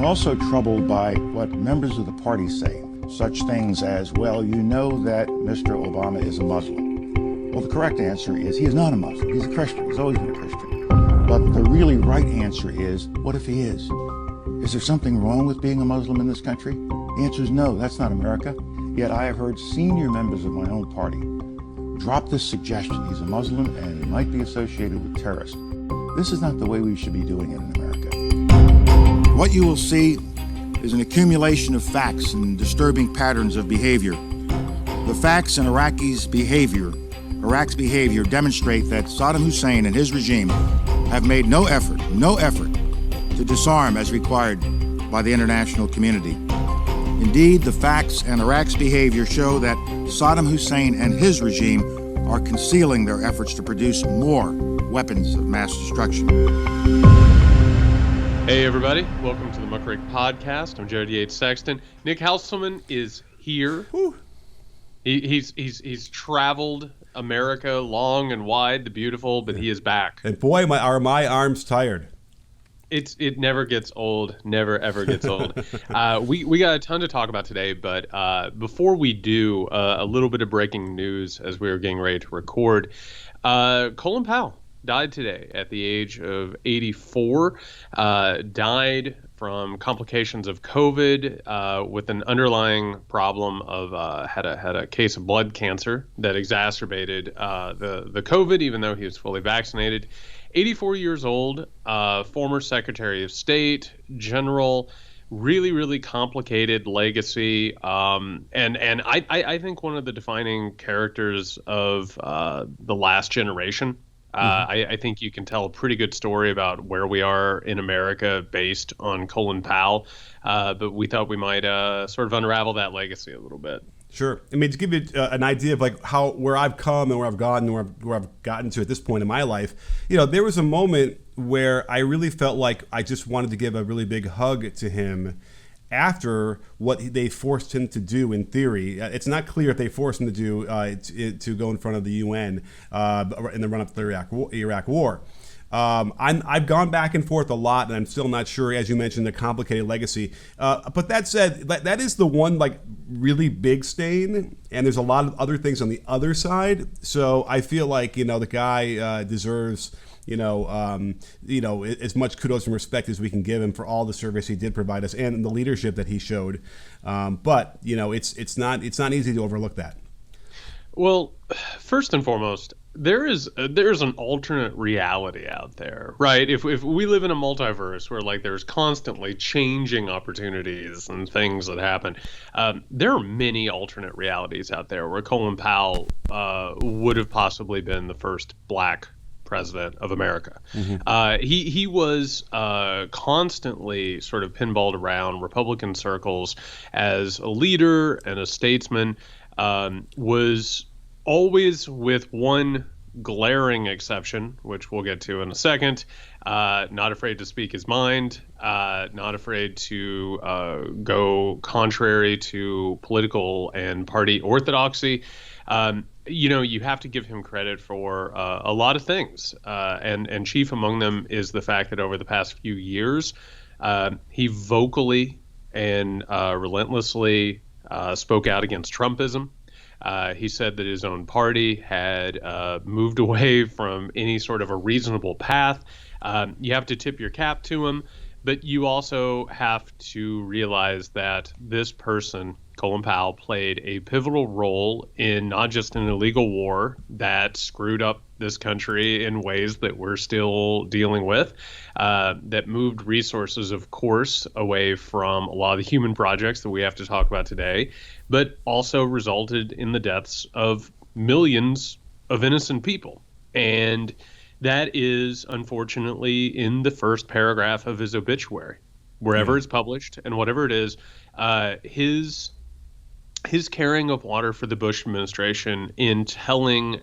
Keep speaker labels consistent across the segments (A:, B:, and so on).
A: I'm also troubled by what members of the party say. Such things as, well, you know that Mr. Obama is a Muslim. Well, the correct answer is he is not a Muslim. He's a Christian. He's always been a Christian. But the really right answer is, what if he is? Is there something wrong with being a Muslim in this country? The answer is no, that's not America. Yet I have heard senior members of my own party drop this suggestion he's a Muslim and he might be associated with terrorists. This is not the way we should be doing it in America. What you will see is an accumulation of facts and disturbing patterns of behavior. The facts in Iraq's behavior demonstrate that Saddam Hussein and his regime have made no effort to disarm as required by the international community. Indeed, the facts and Iraq's behavior show that Saddam Hussein and his regime are concealing their efforts to produce more weapons of mass destruction.
B: Hey everybody, welcome to the Muckrake Podcast. I'm Yates Sexton. Nick Hauselman is here. He's traveled America long and wide, the beautiful, but he is back.
C: And boy, are my arms tired.
B: It never gets old, never ever gets old. We got a ton to talk about today, but before we do, a little bit of breaking news as we were getting ready to record. Colin Powell died today at the age of 84. Died from complications of COVID with an underlying problem of had a case of blood cancer that exacerbated the COVID, even though he was fully vaccinated. 84 years old, former Secretary of State, general, really complicated legacy, and I think one of the defining characters of the last generation. I think you can tell a pretty good story about where we are in America based on Colin Powell, but we thought we might sort of unravel that legacy a little bit.
C: Sure. I mean, to give you an idea of like where I've come and where I've gone and where I've gotten to at this point in my life, there was a moment where I really felt like I just wanted to give a really big hug to him after what they forced him to do. In theory, it's not clear if they forced him to do to go in front of the UN in the run-up to the Iraq War. I've gone back and forth a lot, and I'm still not sure, as you mentioned, the complicated legacy. But that said, that is the one like really big stain, and there's a lot of other things on the other side. So I feel like the guy deserves as much kudos and respect as we can give him for all the service he did provide us and the leadership that he showed. But it's not easy to overlook that.
B: Well, first and foremost, there is an alternate reality out there, right? If we live in a multiverse where like there's constantly changing opportunities and things that happen, there are many alternate realities out there where Colin Powell would have possibly been the first black president of America. Mm-hmm. He was constantly sort of pinballed around Republican circles as a leader and a statesman. Was always with one glaring exception, which we'll get to in a second. Not afraid to speak his mind, not afraid to go contrary to political and party orthodoxy. You have to give him credit for a lot of things, and chief among them is the fact that over the past few years, he vocally and relentlessly spoke out against Trumpism. He said that his own party had moved away from any sort of a reasonable path. You have to tip your cap to him, but you also have to realize that this person, Colin Powell, played a pivotal role in not just an illegal war that screwed up this country in ways that we're still dealing with, that moved resources, of course, away from a lot of the human projects that we have to talk about today, but also resulted in the deaths of millions of innocent people. And that is, unfortunately, in the first paragraph of his obituary, wherever it's published and whatever it is, his carrying of water for the Bush administration in telling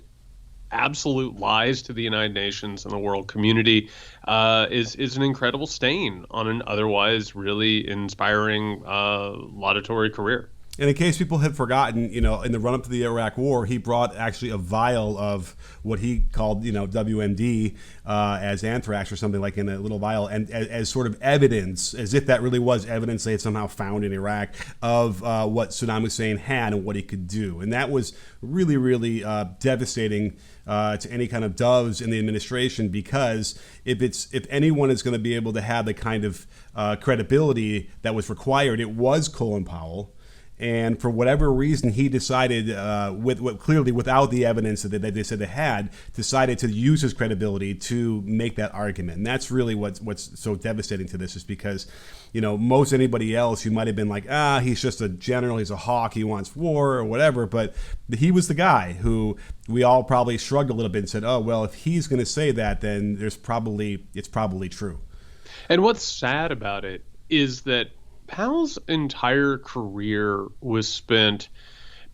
B: absolute lies to the United Nations and the world community is an incredible stain on an otherwise really inspiring laudatory career.
C: And in case people had forgotten, in the run-up to the Iraq War, he brought actually a vial of what he called, WMD as anthrax or something, like in a little vial, and as sort of evidence, as if that really was evidence they had somehow found in Iraq of what Saddam Hussein had and what he could do. And that was really, really devastating to any kind of doves in the administration, because if anyone is going to be able to have the kind of credibility that was required, it was Colin Powell. And for whatever reason, he decided, clearly without the evidence that they said they had, decided to use his credibility to make that argument. And that's really what's so devastating to this, is because, most anybody else, you might have been like, he's just a general, he's a hawk, he wants war or whatever. But he was the guy who we all probably shrugged a little bit and said, oh, well, if he's going to say that, then it's probably true.
B: And what's sad about it is that Powell's entire career was spent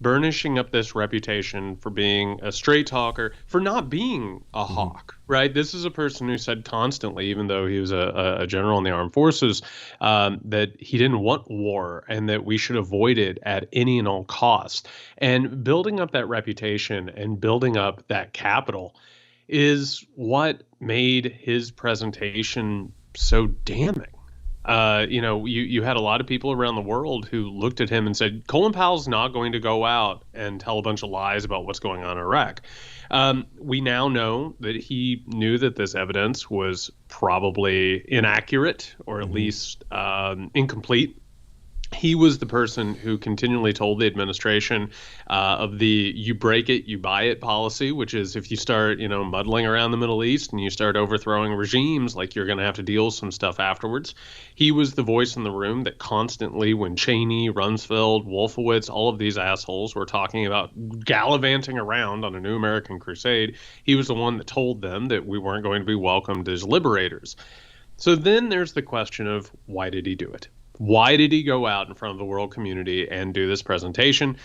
B: burnishing up this reputation for being a straight talker, for not being a hawk, right? This is a person who said constantly, even though he was a general in the armed forces, that he didn't want war and that we should avoid it at any and all costs. And building up that reputation and building up that capital is what made his presentation so damning. You had a lot of people around the world who looked at him and said, Colin Powell's not going to go out and tell a bunch of lies about what's going on in Iraq. We now know that he knew that this evidence was probably inaccurate, or at least incomplete. He was the person who continually told the administration of the "you break it, you buy it" policy, which is if you start, muddling around the Middle East and you start overthrowing regimes, like, you're going to have to deal with some stuff afterwards. He was the voice in the room that constantly, when Cheney, Rumsfeld, Wolfowitz, all of these assholes were talking about gallivanting around on a new American crusade, he was the one that told them that we weren't going to be welcomed as liberators. So then there's the question of, why did he do it? Why did he go out in front of the world community and do this presentation?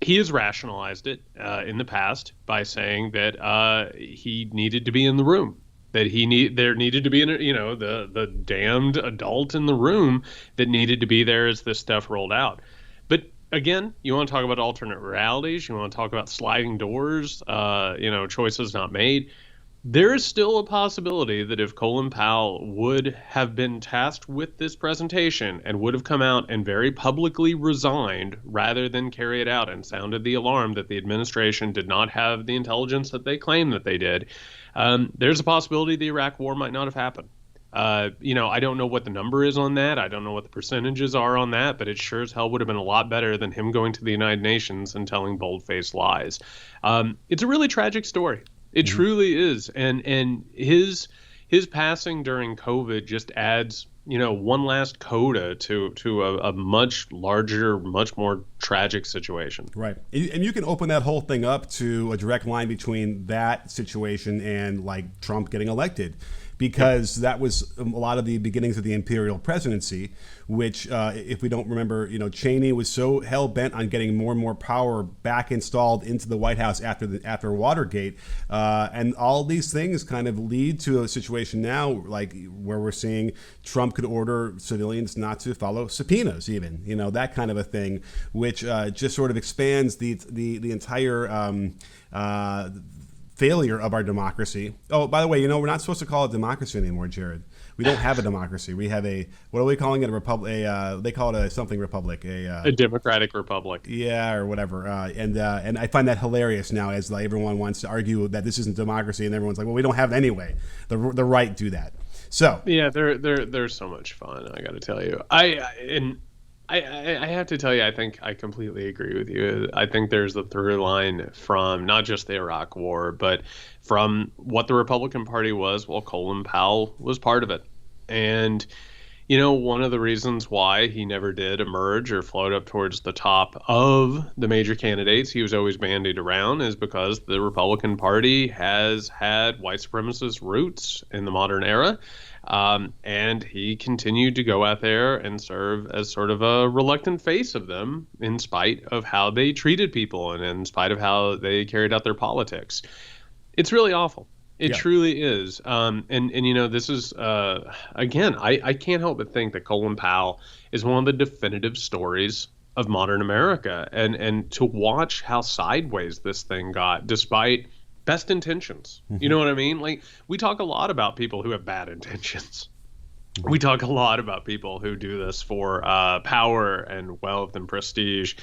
B: He has rationalized it in the past by saying that he needed to be in the room, that there needed to be the damned adult in the room that needed to be there as this stuff rolled out. But again, you want to talk about alternate realities, you want to talk about sliding doors, choices not made. There is still a possibility that if Colin Powell would have been tasked with this presentation and would have come out and very publicly resigned rather than carry it out and sounded the alarm that the administration did not have the intelligence that they claim that they did, there's a possibility the Iraq War might not have happened. I don't know what the number is on that. I don't know what the percentages are on that, but it sure as hell would have been a lot better than him going to the United Nations and telling bold-faced lies. It's a really tragic story. It truly is. And his passing during COVID just adds, one last coda to a much larger, much more tragic situation. Right.
C: And you can open that whole thing up to a direct line between that situation and, like, Trump getting elected, because that was a lot of the beginnings of the imperial presidency, which, if we don't remember, Cheney was so hell-bent on getting more and more power back installed into the White House after Watergate. And all these things kind of lead to a situation now, like, where we're seeing Trump could order civilians not to follow subpoenas, even, that kind of a thing, which just sort of expands the entire failure of our democracy. Oh, by the way, we're not supposed to call it democracy anymore, Jared. We don't have a democracy. We have what are we calling it? A republic? They call it a something republic. A
B: democratic republic.
C: Yeah, or whatever. And I find that hilarious now, as everyone wants to argue that this isn't democracy, and everyone's like, well, we don't have it anyway. The right do that. So
B: yeah, they're so much fun. I got to tell you, I have to tell you, I think I completely agree with you. I think there's a through line from not just the Iraq War, but from what the Republican Party was while Colin Powell was part of it. And, one of the reasons why he never did emerge or float up towards the top of the major candidates he was always bandied around is because the Republican Party has had white supremacist roots in the modern era. And he continued to go out there and serve as sort of a reluctant face of them in spite of how they treated people and in spite of how they carried out their politics. It's really awful. It truly is. This is, again, I can't help but think that Colin Powell is one of the definitive stories of modern America, and to watch how sideways this thing got, despite best intentions. You know what I mean? Like, we talk a lot about people who have bad intentions. We talk a lot about people who do this for power and wealth and prestige,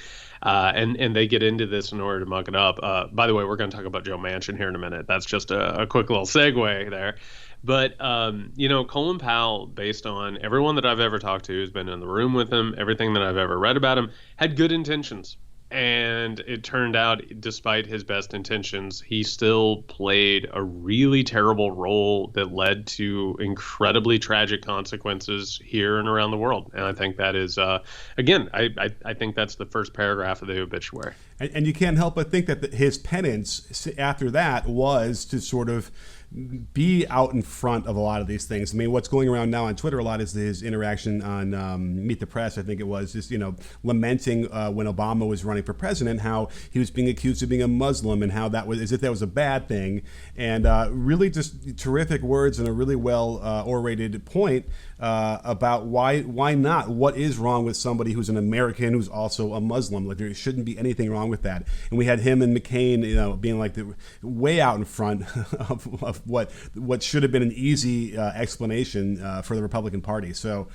B: and they get into this in order to muck it up. By the way, we're going to talk about Joe Manchin here in a minute. That's just a quick little segue there. But, Colin Powell, based on everyone that I've ever talked to who's been in the room with him, everything that I've ever read about him, had good intentions. And it turned out, despite his best intentions, he still played a really terrible role that led to incredibly tragic consequences here and around the world. And I think that is, again, I think that's the first paragraph of the obituary.
C: And you can't help but think that his penance after that was to sort of be out in front of a lot of these things. I mean, what's going around now on Twitter a lot is his interaction on Meet the Press. I think it was just, lamenting when Obama was running for president, how he was being accused of being a Muslim and how that was as if that was a bad thing. And really just terrific words and a really well orated point about why not? What is wrong with somebody who's an American who's also a Muslim? Like, there shouldn't be anything wrong with that. And we had him and McCain, being like way out in front of what should have been an easy explanation for the Republican Party. So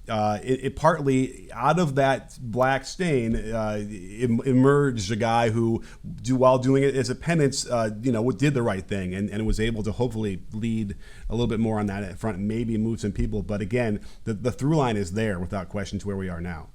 C: it partly out of that black stain emerged a guy who, while doing it as a penance, did the right thing and was able to hopefully lead a little bit more on that front and maybe move some people. But again, the through line is there without question to where we are now.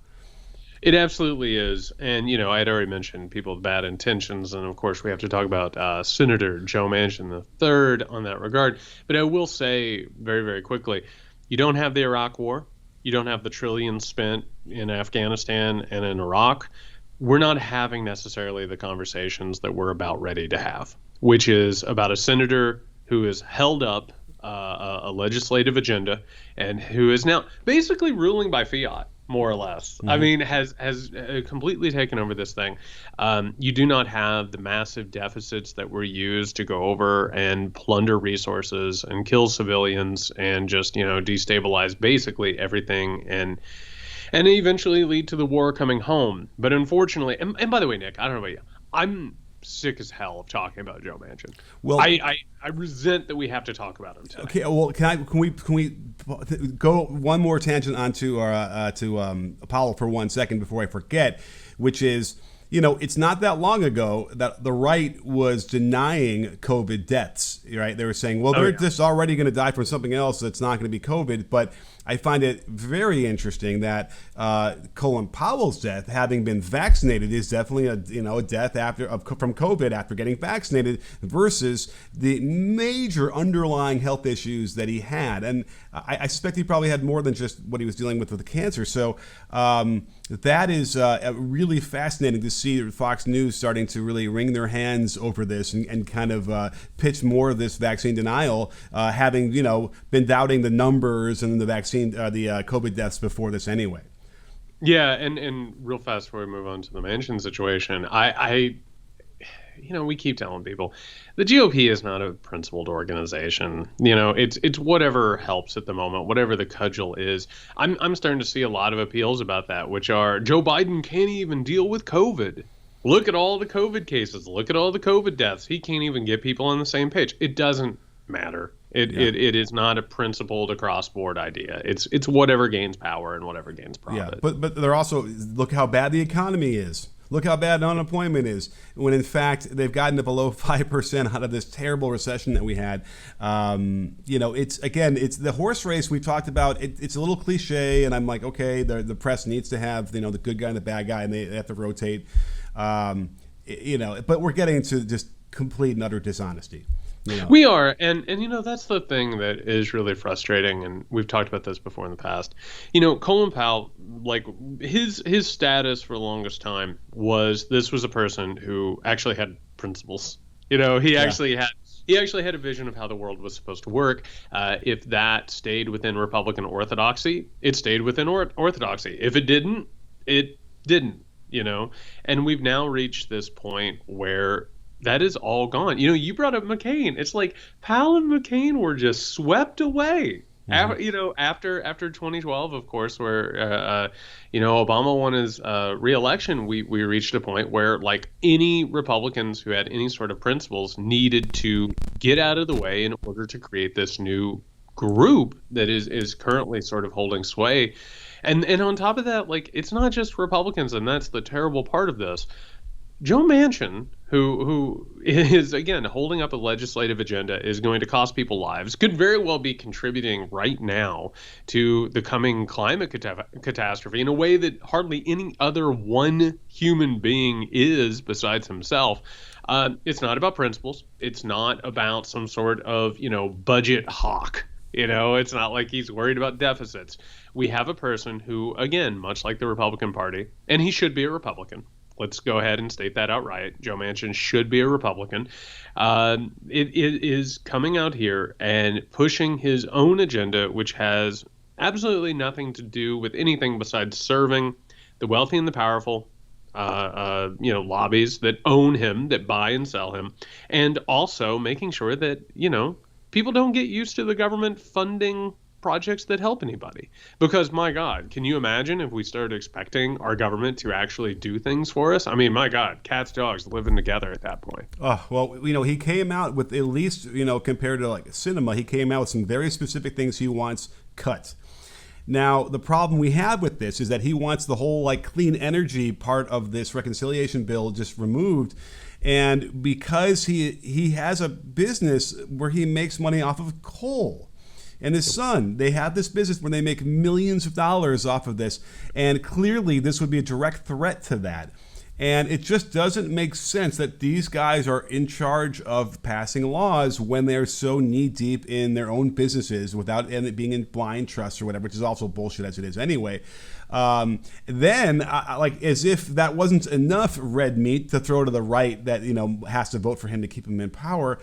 B: It absolutely is. And, I had already mentioned people with bad intentions. And, of course, we have to talk about Senator Joe Manchin III on that regard. But I will say very, very quickly, you don't have the Iraq War. You don't have the trillions spent in Afghanistan and in Iraq. We're not having necessarily the conversations that we're about ready to have, which is about a senator who has held up a legislative agenda and who is now basically ruling by fiat, more or less. I mean, has completely taken over this thing. You do not have the massive deficits that were used to go over and plunder resources and kill civilians and just, destabilize basically everything and eventually lead to the war coming home. But unfortunately, and by the way, Nick, I don't know about you, I'm sick as hell of talking about Joe Manchin. Well, I resent that we have to talk about him today.
C: Okay, well, can we go one more tangent onto Powell for 1 second before I forget, which is, it's not that long ago that the right was denying COVID deaths, right? They were saying, well, they're just already going to die from something else that's not going to be COVID. But I find it very interesting that Colin Powell's death, having been vaccinated, is definitely a death from COVID after getting vaccinated versus the major underlying health issues that he had. And I suspect he probably had more than just what he was dealing with the cancer. So that is really fascinating to see Fox News starting to really wring their hands over this and kind of pitch more of this vaccine denial, having been doubting the numbers and the vaccine, the COVID deaths before this anyway.
B: Yeah, and real fast before we move on to the Manchin situation, I we keep telling people the GOP is not a principled organization. It's whatever helps at the moment, whatever the cudgel is. I'm starting to see a lot of appeals about that, which are Joe Biden can't even deal with COVID. Look at all the COVID cases. Look at all the COVID deaths. He can't even get people on the same page. It doesn't matter. It is not a principled across-board idea. It's whatever gains power and whatever gains profit.
C: Yeah, but they're also, look how bad the economy is. Look how bad unemployment is, when in fact they've gotten to below 5% out of this terrible recession that we had. It's the horse race we talked about. It's a little cliche, and I'm like, okay, the press needs to have the good guy and the bad guy, and they have to rotate. But we're getting to just complete and utter dishonesty.
B: We are, and that's the thing that is really frustrating, and we've talked about this before in the past. Colin Powell, like his status for the longest time was a person who actually had principles. He actually had a vision of how the world was supposed to work. If that stayed within Republican orthodoxy, it stayed within orthodoxy. If it didn't, it didn't. And we've now reached this point where that is all gone. You brought up McCain. It's like Powell and McCain were just swept away. After 2012, of course, where Obama won his re-election, we reached a point where, like, any Republicans who had any sort of principles needed to get out of the way in order to create this new group that is currently sort of holding sway. And on top of that, like, it's not just Republicans, and that's the terrible part of this. Joe Manchin, who is, again, holding up a legislative agenda, is going to cost people lives, could very well be contributing right now to the coming climate catastrophe in a way that hardly any other one human being is besides himself. It's not about principles. It's not about some sort of, budget hawk. It's not like he's worried about deficits. We have a person who, again, much like the Republican Party, and he should be a Republican. Let's go ahead and state that outright. Joe Manchin should be a Republican. It is coming out here and pushing his own agenda, which has absolutely nothing to do with anything besides serving the wealthy and the powerful, lobbies that own him, that buy and sell him, and also making sure that, people don't get used to the government funding projects that help anybody. Because, my God, can you imagine if we started expecting our government to actually do things for us? I mean, my God, cats, dogs living together at that point.
C: Oh, well, he came out with, at least, compared to like cinema, he came out with some very specific things he wants cut. Now, the problem we have with this is that he wants the whole like clean energy part of this reconciliation bill just removed. And because he has a business where he makes money off of coal, and his son, they have this business where they make millions of dollars off of this. And clearly this would be a direct threat to that. And it just doesn't make sense that these guys are in charge of passing laws when they're so knee deep in their own businesses without it being in blind trust or whatever, which is also bullshit as it is anyway. Then, like, as if that wasn't enough red meat to throw to the right that, has to vote for him to keep him in power,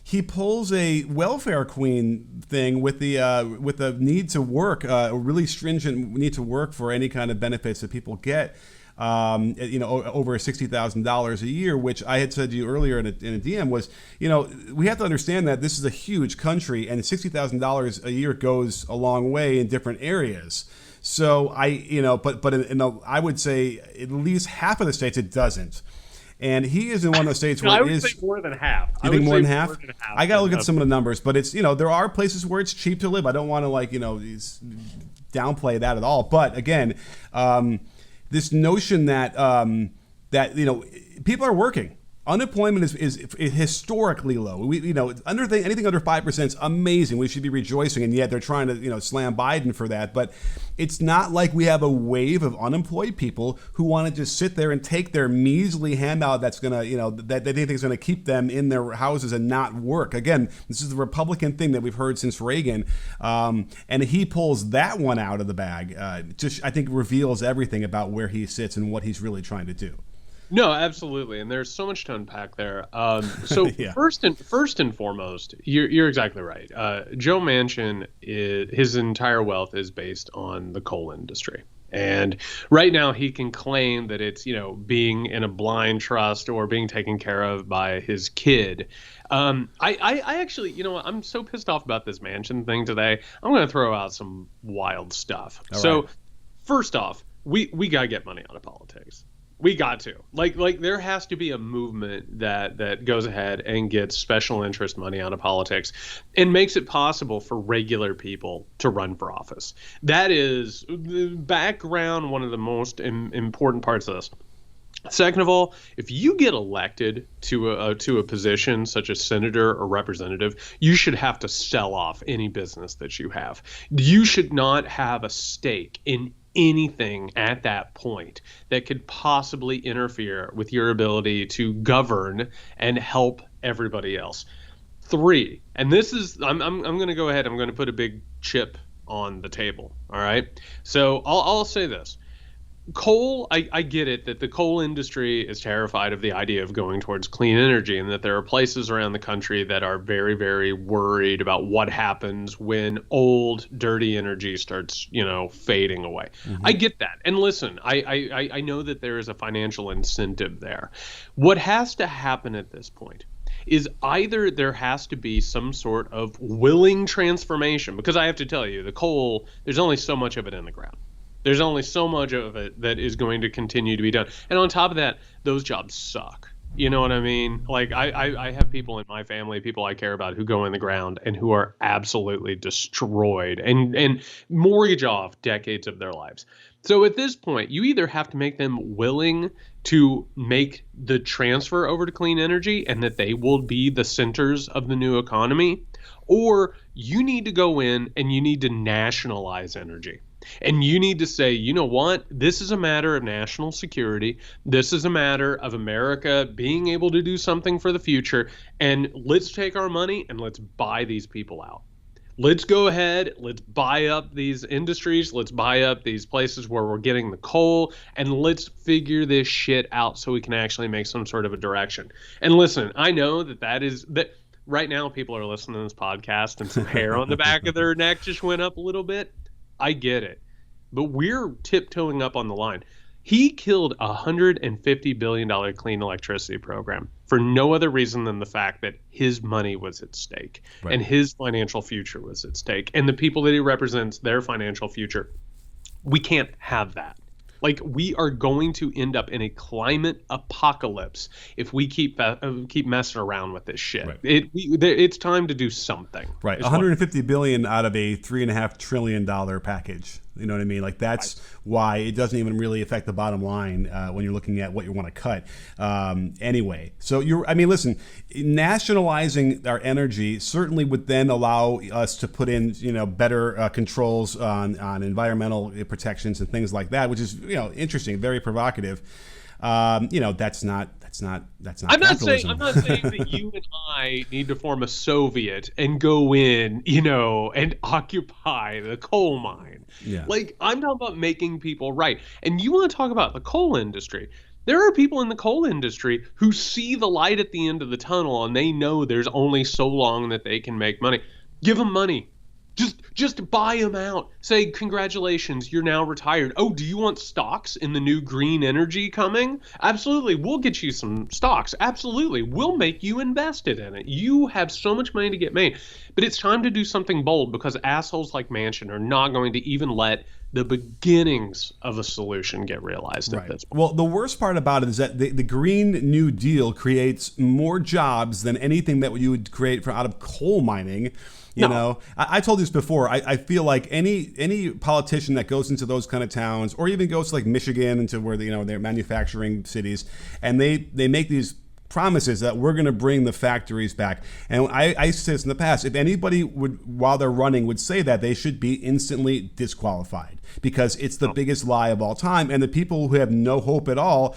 C: he pulls a welfare queen thing with the need to work, a really stringent need to work for any kind of benefits that people get, over $60,000 a year, which I had said to you earlier in a DM was, we have to understand that this is a huge country and $60,000 a year goes a long way in different areas. So I would say at least half of the states it doesn't. And he is in one of the states where
B: I would say more than half.
C: You think more than half? I got to look at some of the numbers, but it's, there are places where it's cheap to live. I don't want to downplay that at all. But again, this notion that people are working. Unemployment is historically low. Anything under 5% is amazing. We should be rejoicing, and yet they're trying to slam Biden for that. But it's not like we have a wave of unemployed people who want to just sit there and take their measly handout that's gonna that they think is gonna keep them in their houses and not work. Again, this is the Republican thing that we've heard since Reagan, and he pulls that one out of the bag. I think reveals everything about where he sits and what he's really trying to do.
B: No, absolutely, and there's so much to unpack there. So yeah. First and foremost, you're exactly right. Joe Manchin, his entire wealth is based on the coal industry, and right now he can claim that it's being in a blind trust or being taken care of by his kid. I actually, I'm so pissed off about this Manchin thing today. I'm going to throw out some wild stuff. All right. First off, we gotta get money out of politics. We got to. Like there has to be a movement that goes ahead and gets special interest money out of politics and makes it possible for regular people to run for office. That is the background, one of the most important parts of this. Second of all, if you get elected to a position such as senator or representative, you should have to sell off any business that you have. You should not have a stake in anything at that point that could possibly interfere with your ability to govern and help everybody else. 3, and this is I'm going to go ahead. I'm going to put a big chip on the table. All right. So I'll say this. Coal, I get it that the coal industry is terrified of the idea of going towards clean energy, and that there are places around the country that are very, very worried about what happens when old, dirty energy starts, fading away. Mm-hmm. I get that. And listen, I know that there is a financial incentive there. What has to happen at this point is either there has to be some sort of willing transformation, because I have to tell you, the coal, there's only so much of it in the ground. There's only so much of it that is going to continue to be done. And on top of that, those jobs suck. You know what I mean? Like I have people in my family, people I care about, who go in the ground and who are absolutely destroyed and mortgage off decades of their lives. So at this point, you either have to make them willing to make the transfer over to clean energy and that they will be the centers of the new economy, or you need to go in and you need to nationalize energy. And you need to say, you know what, this is a matter of national security. This is a matter of America being able to do something for the future. And let's take our money and let's buy these people out. Let's go ahead. Let's buy up these industries. Let's buy up these places where we're getting the coal, and let's figure this shit out so we can actually make some sort of a direction. And listen, I know that right now people are listening to this podcast and some hair on the back of their neck just went up a little bit. I get it, but we're tiptoeing up on the line. He killed a $150 billion clean electricity program for no other reason than the fact that his money was at stake, right, and his financial future was at stake, and the people that he represents, their financial future. We can't have that. Like, we are going to end up in a climate apocalypse if we keep messing around with this shit. Right. It's time to do something.
C: Right, $150 billion out of a $3.5 trillion package. You know what I mean? Like, that's why it doesn't even really affect the bottom line when you're looking at what you want to cut. Anyway, so listen, nationalizing our energy certainly would then allow us to put in, better controls on environmental protections and things like that, which is, interesting, very provocative. That's not
B: I'm not saying that you and I need to form a Soviet and go in, and occupy the coal mine.
C: Yeah.
B: Like, I'm talking about making people right. And you want to talk about the coal industry. There are people in the coal industry who see the light at the end of the tunnel, and they know there's only so long that they can make money. Give them money. Just buy them out. Say, congratulations, you're now retired. Oh, do you want stocks in the new green energy coming? Absolutely. We'll get you some stocks. Absolutely. We'll make you invested in it. You have so much money to get made. But it's time to do something bold, because assholes like Manchin are not going to even let the beginnings of a solution get realized at this point.
C: Well, the worst part about it is that the Green New Deal creates more jobs than anything that you would create out of coal mining. You know, I told you this before. I feel like any politician that goes into those kind of towns, or even goes to like Michigan, into where they're manufacturing cities, and they make these promises that we're going to bring the factories back. And I said this in the past, if anybody would, while they're running, would say that, they should be instantly disqualified, because it's the biggest lie of all time. And the people who have no hope at all,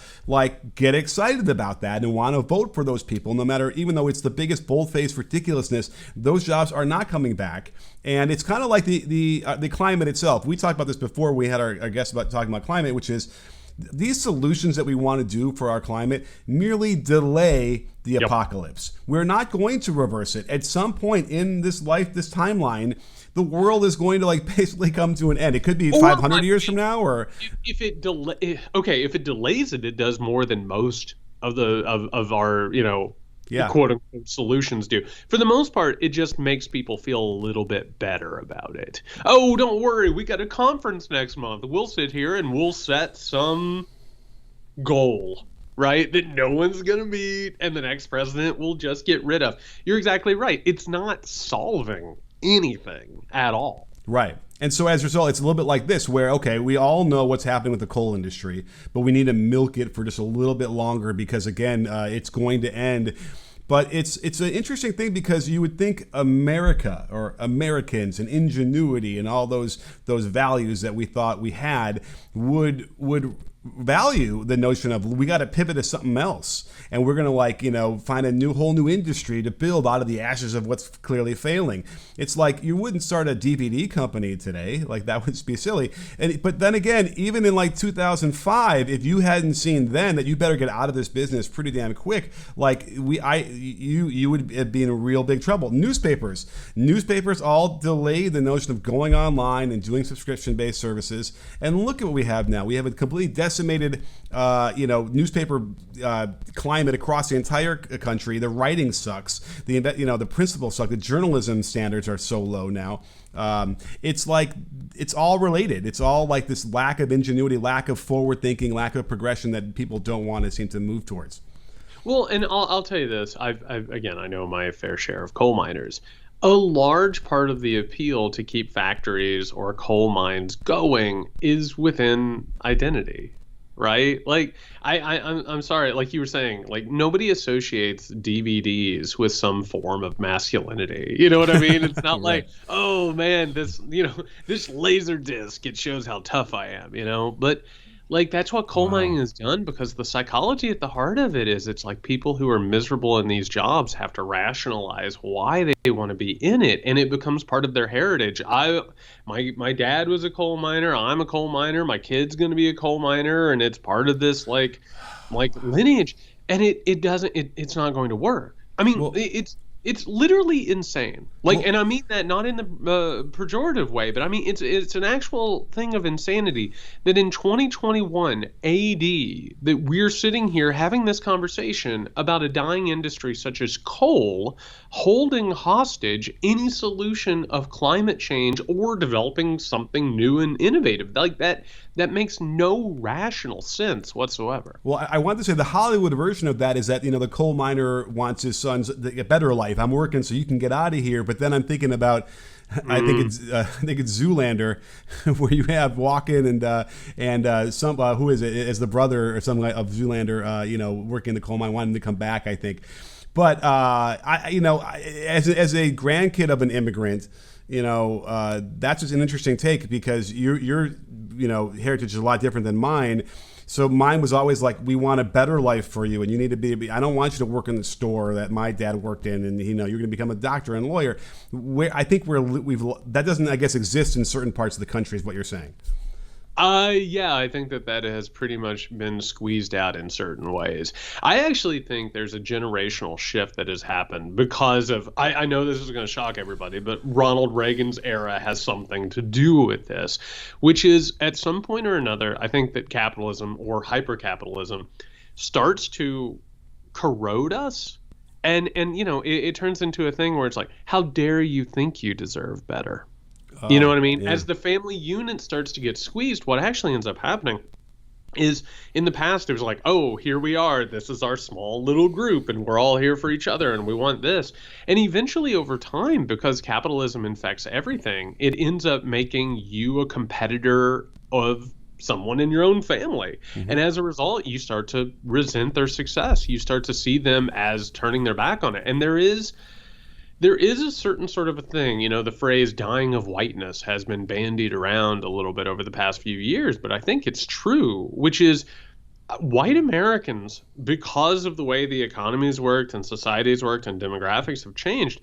C: get excited about that and want to vote for those people, no matter, even though it's the biggest bold-faced ridiculousness, those jobs are not coming back. And it's kind of like the climate itself. We talked about this before. We had our guest about talking about climate, which is, these solutions that we want to do for our climate merely delay the apocalypse. We're not going to reverse it. At some point in this timeline, the world is going to basically come to an end. It could be 500 years from now, or
B: if it delays it, it does more than most of our quote unquote solutions do. For the most part, it just makes people feel a little bit better about it. Oh, don't worry, we got a conference next month. We'll sit here and we'll set some goal, right, that no one's gonna meet, and the next president will just get rid of. You're exactly right. It's not solving anything at all.
C: Right. And so as a result, it's a little bit like this, where, okay, we all know what's happening with the coal industry, but we need to milk it for just a little bit longer, because, again, it's going to end. But it's an interesting thing, because you would think America, or Americans, and ingenuity and all those values that we thought we had would value the notion of, we got to pivot to something else, and we're going to find a whole new industry to build out of the ashes of what's clearly failing. It's like, you wouldn't start a DVD company today, that would be silly. But then again, even in 2005, if you hadn't seen then that you better get out of this business pretty damn quick, you would be in real big trouble. Newspapers all delayed the notion of going online and doing subscription-based services, and look at what we have now. We have a complete decimated, newspaper climate across the entire country. The writing sucks. The principles suck. The journalism standards are so low now. It's like it's all related. It's all like this lack of ingenuity, lack of forward thinking, lack of progression that people don't want to seem to move towards.
B: Well, and I'll tell you this. I know my fair share of coal miners. A large part of the appeal to keep factories or coal mines going is within identity, right? Like I'm sorry, like you were saying, like nobody associates DVDs with some form of masculinity. You know what I mean? It's not
C: Right.
B: like, oh man, this laser disc, it shows how tough I am, But like that's what coal mining has done, because the psychology at the heart of it is it's like people who are miserable in these jobs have to rationalize why they want to be in it, and it becomes part of their heritage. My dad was a coal miner, I'm a coal miner, my kid's going to be a coal miner, and it's part of this like lineage, and it's not going to work. I mean,
C: Well,
B: it's literally insane. And I mean that not in the pejorative way, but I mean it's an actual thing of insanity that in 2021 AD that we're sitting here having this conversation about a dying industry such as coal holding hostage any solution of climate change or developing something new and innovative. Like that makes no rational sense whatsoever.
C: Well, I want to say the Hollywood version of that is that, the coal miner wants his sons a better life. I'm working so you can get out of here. But then I'm thinking about, I think it's Zoolander, where you have Walken and some who is it, as the brother or something of Zoolander, working in the coal mine, wanting to come back, I think. But as a grandkid of an immigrant, that's just an interesting take, because your heritage is a lot different than mine. So mine was always like, we want a better life for you, and you need to be. I don't want you to work in the store that my dad worked in, and you're going to become a doctor and lawyer. I think that doesn't, I guess, exist in certain parts of the country, is what you're saying.
B: Yeah, I think that has pretty much been squeezed out in certain ways. I actually think there's a generational shift that has happened because of, I know this is going to shock everybody, but Ronald Reagan's era has something to do with this, which is at some point or another, I think that capitalism or hypercapitalism starts to corrode us. And it turns into a thing where it's like, how dare you think you deserve better? You know what I mean?
C: Yeah.
B: As the family unit starts to get squeezed, what actually ends up happening is, in the past, it was like, oh, here we are. This is our small little group, and we're all here for each other, and we want this. And eventually, over time, because capitalism infects everything, it ends up making you a competitor of someone in your own family. Mm-hmm. And as a result, you start to resent their success. You start to see them as turning their back on it. And there is a certain sort of a thing, the phrase dying of whiteness has been bandied around a little bit over the past few years, but I think it's true, which is white Americans, because of the way the economy's worked and society's worked and demographics have changed,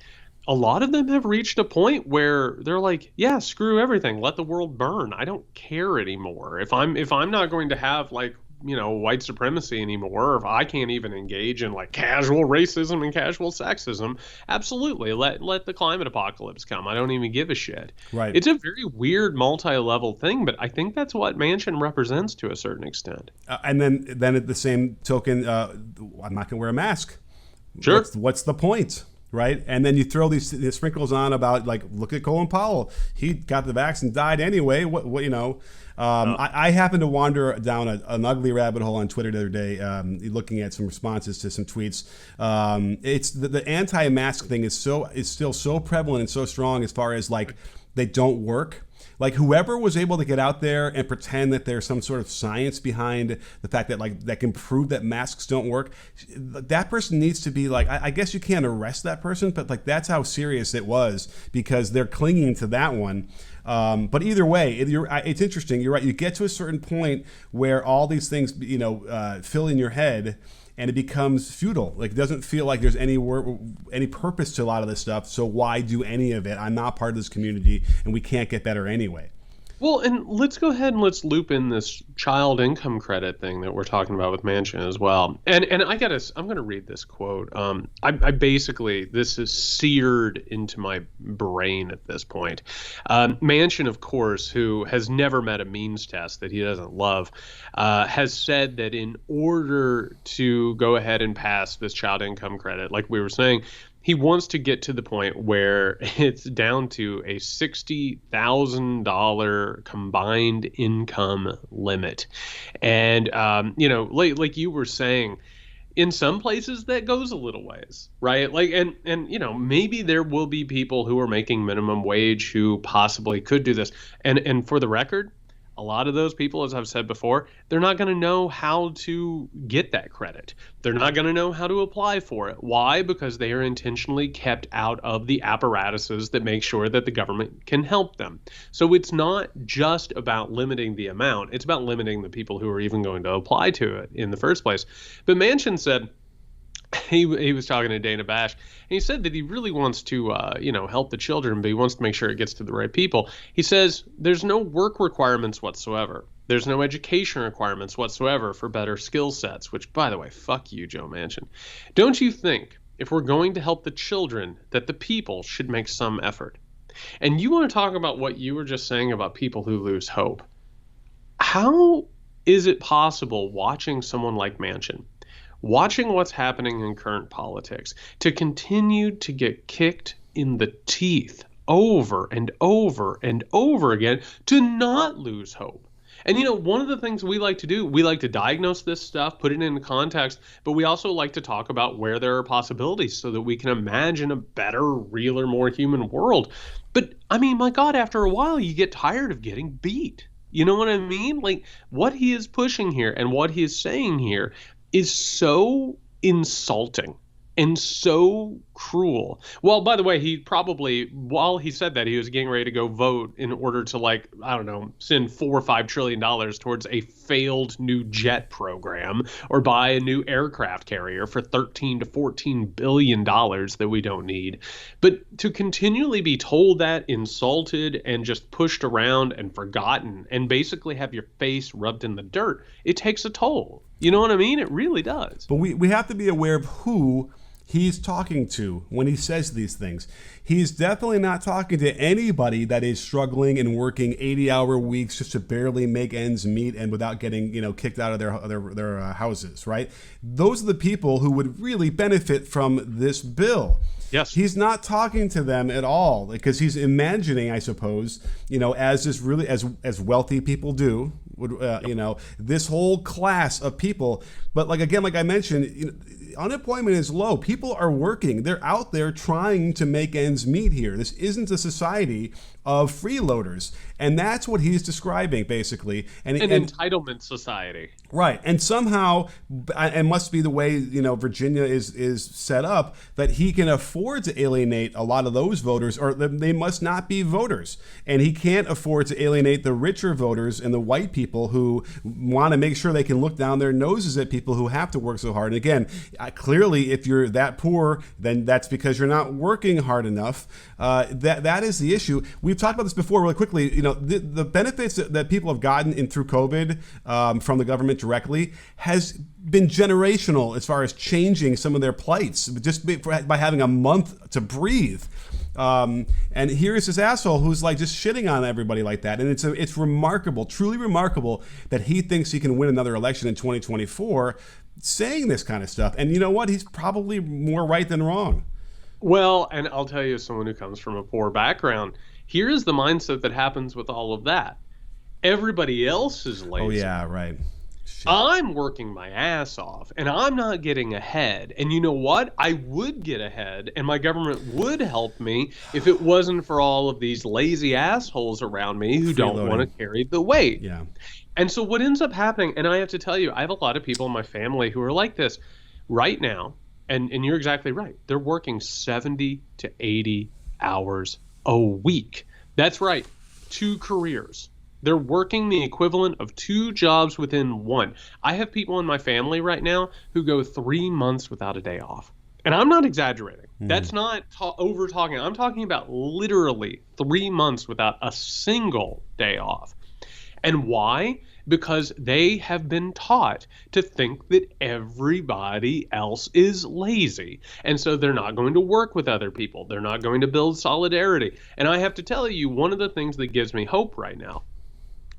B: a lot of them have reached a point where they're like, yeah, screw everything, let the world burn. I don't care anymore. If I'm not going to have white supremacy anymore, or if I can't even engage in like casual racism and casual sexism, absolutely let the climate apocalypse come. I don't even give a shit.
C: Right.
B: It's a very weird multi-level thing, but I think that's what Manchin represents to a certain extent.
C: And then at the same token, I'm not going to wear a mask.
B: Sure.
C: What's the point? Right. And then you throw these sprinkles on about, like, look at Colin Powell. He got the vaccine, died anyway. I happened to wander down an ugly rabbit hole on Twitter the other day, looking at some responses to some tweets. It's the anti-mask thing is still so prevalent and so strong, as far as like they don't work. Like, whoever was able to get out there and pretend that there's some sort of science behind the fact that, like, that can prove that masks don't work, that person needs to be like, I guess you can't arrest that person, but like, that's how serious it was, because they're clinging to that one. But either way, it's interesting. You're right. You get to a certain point where all these things, fill in your head, and it becomes futile. Like, it doesn't feel like there's any purpose to a lot of this stuff. So why do any of it? I'm not part of this community, and we can't get better anyway.
B: Well, and let's go ahead and let's loop in this child income credit thing that we're talking about with Manchin as well. And I'm gonna read this quote. I basically, this is seared into my brain at this point. Manchin, of course, who has never met a means test that he doesn't love, has said that in order to go ahead and pass this child income credit, like we were saying, he wants to get to the point where it's down to a $60,000 combined income limit. And, like you were saying, in some places that goes a little ways, right? Like, and maybe there will be people who are making minimum wage who possibly could do this. And for the record, a lot of those people, as I've said before, they're not going to know how to get that credit. They're not going to know how to apply for it. Why? Because they are intentionally kept out of the apparatuses that make sure that the government can help them. So it's not just about limiting the amount. It's about limiting the people who are even going to apply to it in the first place. But Manchin said, he was talking to Dana Bash, and he said that he really wants to, help the children, but he wants to make sure it gets to the right people. He says there's no work requirements whatsoever. There's no education requirements whatsoever for better skill sets, which, by the way, fuck you, Joe Manchin. Don't you think if we're going to help the children that the people should make some effort? And you want to talk about what you were just saying about people who lose hope. How is it possible watching someone like Manchin, watching what's happening in current politics, to continue to get kicked in the teeth over and over and over again, to not lose hope? And, one of the things we like to do, we like to diagnose this stuff, put it into context, but we also like to talk about where there are possibilities so that we can imagine a better, realer, more human world. But, my God, after a while, you get tired of getting beat. You know what I mean? Like, what he is pushing here and what he is saying here is so insulting and so cruel. Well, by the way, he probably, while he said that, he was getting ready to go vote in order to, send $4 or $5 trillion towards a failed new jet program or buy a new aircraft carrier for $13 to $14 billion that we don't need. But to continually be told that, insulted, and just pushed around and forgotten, and basically have your face rubbed in the dirt, it takes a toll. You know what I mean? It really does.
C: But we have to be aware of who he's talking to when he says these things. He's definitely not talking to anybody that is struggling and working 80-hour weeks just to barely make ends meet and without getting, kicked out of their houses, right? Those are the people who would really benefit from this bill.
B: Yes.
C: He's not talking to them at all because he's imagining, I suppose, as this really, as wealthy people do, this whole class of people. But like I mentioned, unemployment is low. People are working. They're out there trying to make ends meet here. This isn't a society of freeloaders. And that's what he's describing, basically.
B: An entitlement society.
C: Right. And somehow, it must be the way, Virginia is set up, that he can afford to alienate a lot of those voters, or they must not be voters. And he can't afford to alienate the richer voters and the white people who want to make sure they can look down their noses at people who have to work so hard. And again, clearly, if you're that poor, then that's because you're not working hard enough. That is the issue. We've talked about this before really quickly. The benefits that people have gotten through COVID from the government directly has been generational as far as changing some of their plights just by having a month to breathe. And here's this asshole who's just shitting on everybody like that. And it's remarkable, truly remarkable, that he thinks he can win another election in 2024 saying this kind of stuff. And you know what? He's probably more right than wrong.
B: Well, and I'll tell you, as someone who comes from a poor background, here is the mindset that happens with all of that. Everybody else is lazy.
C: Oh, yeah, right. Shit.
B: I'm working my ass off, and I'm not getting ahead. And you know what? I would get ahead, and my government would help me if it wasn't for all of these lazy assholes around me who don't want to carry the weight.
C: Yeah.
B: And so what ends up happening, and I have to tell you, I have a lot of people in my family who are like this right now, and you're exactly right. They're working 70 to 80 hours a week. That's right. 2 careers. They're working the equivalent of 2 jobs within one. I have people in my family right now who go 3 months without a day off. And I'm not exaggerating. That's not over talking. I'm talking about literally 3 months without a single day off. And why? Because they have been taught to think that everybody else is lazy. And so they're not going to work with other people. They're not going to build solidarity. And I have to tell you, one of the things that gives me hope right now,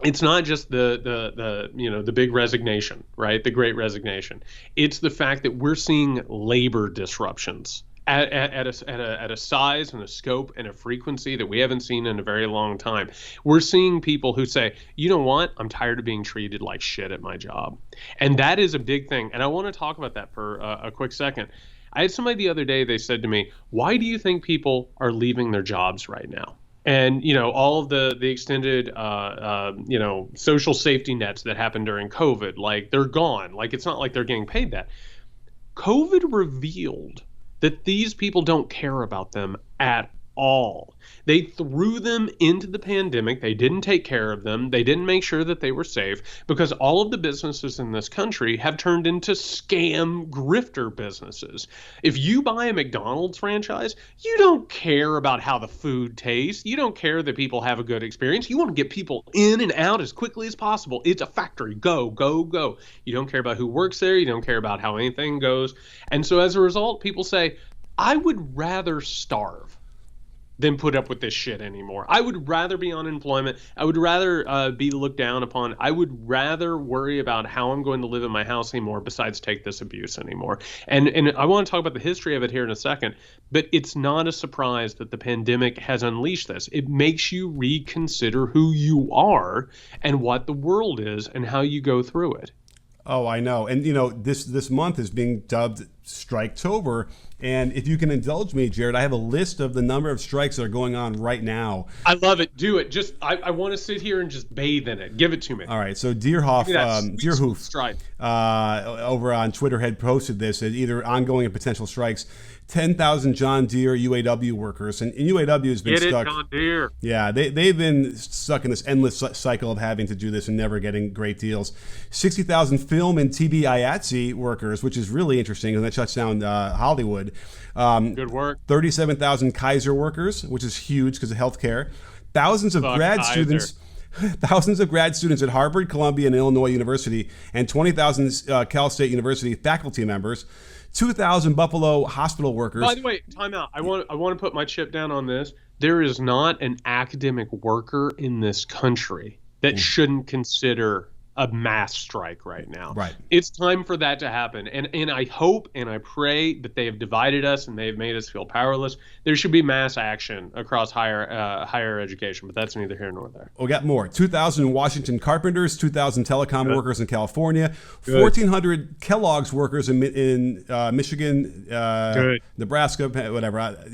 B: it's not just the big resignation, right? The great resignation. It's the fact that we're seeing labor disruptions at a size and a scope and a frequency that we haven't seen in a very long time. We're seeing people who say, you know what? I'm tired of being treated like shit at my job. And that is a big thing. And I want to talk about that for a quick second. I had somebody the other day, they said to me, why do you think people are leaving their jobs right now? And, all of the extended, social safety nets that happened during COVID, like they're gone. Like it's not like they're getting paid that. COVID revealed that these people don't care about them at all. They threw them into the pandemic. They didn't take care of them. They didn't make sure that they were safe, because all of the businesses in this country have turned into scam grifter businesses. If you buy a McDonald's franchise, you don't care about how the food tastes. You don't care that people have a good experience. You want to get people in and out as quickly as possible. It's a factory. Go, go, go. You don't care about who works there. You don't care about how anything goes. And so as a result, people say, I would rather starve than put up with this shit anymore. I would rather be on unemployment. I would rather be looked down upon. I would rather worry about how I'm going to live in my house anymore besides take this abuse anymore. And I want to talk about the history of it here in a second, but it's not a surprise that the pandemic has unleashed this. It makes you reconsider who you are and what the world is and how you go through it.
C: Oh, I know. And, this month is being dubbed Striketober. And if you can indulge me, Jared, I have a list of the number of strikes that are going on right now.
B: I love it. Do it. Just I want to sit here and just bathe in it. Give it to me.
C: All right. So Deerhoof
B: strike
C: over on Twitter had posted this as either ongoing and potential strikes. 10,000 John Deere UAW workers, and UAW has been stuck.
B: John Deere.
C: Yeah, they've been stuck in this endless cycle of having to do this and never getting great deals. 60,000 film and TV IATSE workers, which is really interesting, and that shuts down Hollywood.
B: Good work.
C: 37,000 Kaiser workers, which is huge because of healthcare. Thousands of grad students at Harvard, Columbia, and Illinois University, and 20,000 Cal State University faculty members. 2,000 Buffalo hospital workers.
B: By the way, time out. I want to put my chip down on this. There is not an academic worker in this country that shouldn't consider a mass strike right now.
C: Right.
B: It's time for that to happen. And I hope and I pray that they have divided us and they've made us feel powerless. There should be mass action across higher education, but that's neither here nor there.
C: We got more. 2,000 Washington carpenters, 2,000 telecom workers in California, 1,400 Kellogg's workers in Michigan, Nebraska,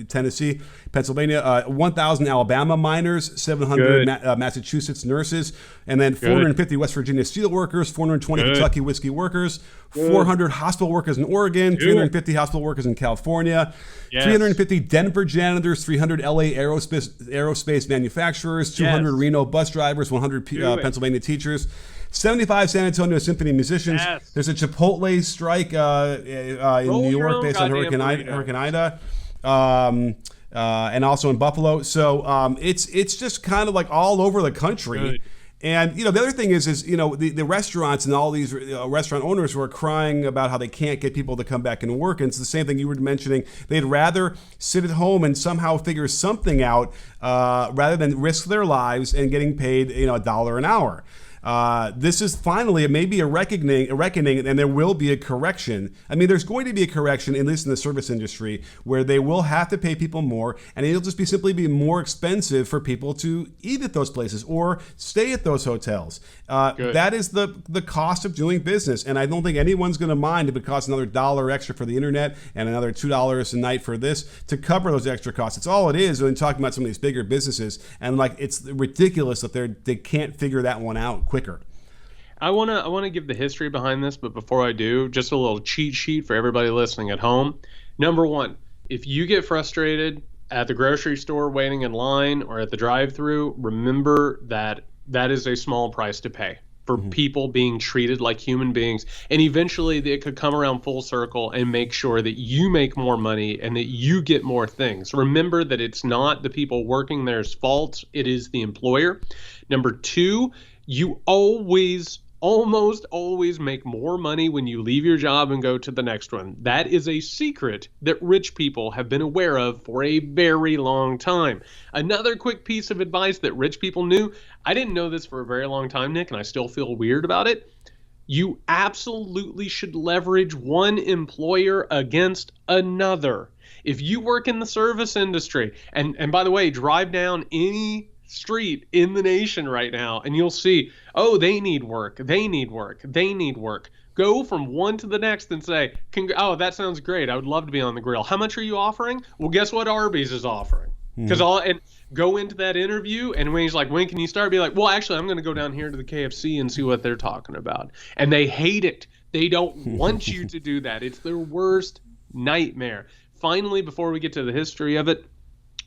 C: Tennessee, Pennsylvania, 1,000 Alabama miners, 700 Massachusetts nurses, and then 450 West Virginia steel workers, 420 Kentucky whiskey workers, 400 hospital workers in Oregon, 350 hospital workers in California, 350 Denver janitors, 300 LA aerospace manufacturers, 200 Reno bus drivers, 100 Pennsylvania teachers, 75 San Antonio Symphony musicians. Yes. There's a Chipotle strike in New York based on Hurricane Ida. And also in Buffalo. So it's just kind of like all over the country. Good. And, the other thing is the restaurants and all these restaurant owners who are crying about how they can't get people to come back and work. And it's the same thing you were mentioning. They'd rather sit at home and somehow figure something out rather than risk their lives and getting paid, $1 an hour. This is finally maybe a reckoning, and there will be a correction. I mean, there's going to be a correction, at least in the service industry, where they will have to pay people more, and it'll just simply be more expensive for people to eat at those places or stay at those hotels. That is the cost of doing business, and I don't think anyone's going to mind if it costs another $1 extra for the internet and another $2 a night for this to cover those extra costs. It's all it is when talking about some of these bigger businesses, and it's ridiculous that they can't figure that one out quicker.
B: I want to give the history behind this, but before I do, just a little cheat sheet for everybody listening at home. Number one, if you get frustrated at the grocery store waiting in line or at the drive-thru, remember that is a small price to pay for people being treated like human beings. And eventually it could come around full circle and make sure that you make more money and that you get more things. Remember that it's not the people working there's fault. It is the employer. Number two, You almost always make more money when you leave your job and go to the next one. That is a secret that rich people have been aware of for a very long time. Another quick piece of advice that rich people knew, I didn't know this for a very long time, Nick, and I still feel weird about it. You absolutely should leverage one employer against another. If you work in the service industry, and by the way, drive down any street in the nation right now and you'll see, oh, they need work, they need work, they need work. Go from one to the next and say, oh, that sounds great, I would love to be on the grill. How much are you offering? Well, guess what Arby's is offering? Because and go into that interview, and when he's like, when can you start? Be like, well, actually, I'm going to go down here to the KFC and see what they're talking about. And they hate it. They don't want you to do that. It's their worst nightmare. Finally, before we get to the history of it,